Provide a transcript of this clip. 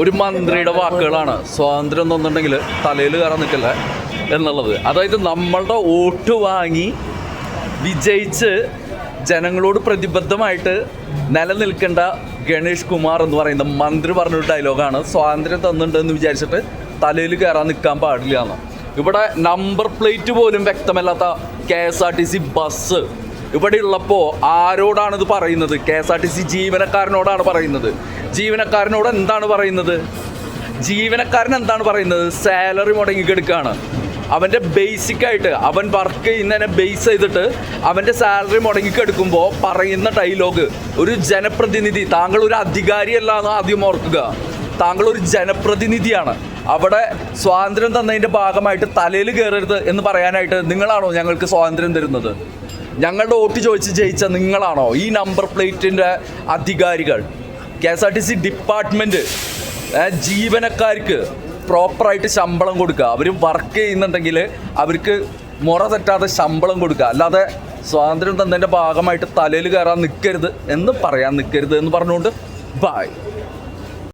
ഒരു മന്ത്രിയുടെ വാക്കുകളാണ് സ്വാതന്ത്ര്യം തോന്നുന്നുണ്ടെങ്കിൽ തലയിൽ കയറാൻ നിൽക്കല്ല എന്നുള്ളത്. അതായത് നമ്മളുടെ വോട്ട് വാങ്ങി വിജയിച്ച് ജനങ്ങളോട് പ്രതിബദ്ധമായിട്ട് നിലനിൽക്കേണ്ട ഗണേഷ് കുമാർ എന്ന് പറയുന്ന മന്ത്രി പറഞ്ഞൊരു ഡയലോഗാണ് സ്വാതന്ത്ര്യം തന്നിട്ടുണ്ടെന്ന് വിചാരിച്ചിട്ട് തലയിൽ കയറാൻ നിൽക്കാൻ പാടില്ല എന്ന്. ഇവിടെ നമ്പർ പ്ലേറ്റ് പോലും വ്യക്തമല്ലാത്ത KSRTC ബസ് ഇവിടെ ഉള്ളപ്പോൾ ആരോടാണിത് പറയുന്നത്? KSRTC ജീവനക്കാരനോടാണ് പറയുന്നത്. ജീവനക്കാരനോട് എന്താണ് പറയുന്നത്? ജീവനക്കാരൻ എന്താണ് പറയുന്നത്? സാലറി മുടങ്ങിക്കെടുക്കുകയാണ്. അവൻ്റെ ബേസിക്കായിട്ട് അവൻ വർക്ക് ചെയ്യുന്നതിനെ ബേസ് ചെയ്തിട്ട് അവൻ്റെ സാലറി മുടങ്ങിക്കെടുക്കുമ്പോൾ പറയുന്ന ഡയലോഗ്, ഒരു ജനപ്രതിനിധി, താങ്കൾ ഒരു അധികാരിയല്ല എന്ന് ആദ്യം ഓർക്കുക, താങ്കൾ ഒരു ജനപ്രതിനിധിയാണ്. അവിടെ സ്വാതന്ത്ര്യം തന്നതിൻ്റെ ഭാഗമായിട്ട് തലയിൽ കയറരുത് എന്ന് പറയാനായിട്ട് നിങ്ങളാണോ ഞങ്ങൾക്ക് സ്വാതന്ത്ര്യം തരുന്നത്? ഞങ്ങളുടെ വോട്ട് ചോദിച്ച് ജയിച്ച നിങ്ങളാണോ ഈ നമ്പർ പ്ലേറ്റിൻ്റെ അധികാരികൾ? KSRTC ഡിപ്പാർട്ട്മെൻറ്റ് ജീവനക്കാർക്ക് പ്രോപ്പറായിട്ട് ശമ്പളം കൊടുക്കുക. അവർ വർക്ക് ചെയ്യുന്നുണ്ടെങ്കിൽ അവർക്ക് മുറ തെറ്റാതെ ശമ്പളം കൊടുക്കുക. അല്ലാതെ സ്വാതന്ത്ര്യം തന്നതിൻ്റെ ഭാഗമായിട്ട് തലയിൽ കയറാൻ നിൽക്കരുത് എന്ന് പറയാൻ നിൽക്കരുത് എന്ന് പറഞ്ഞുകൊണ്ട് ബൈ.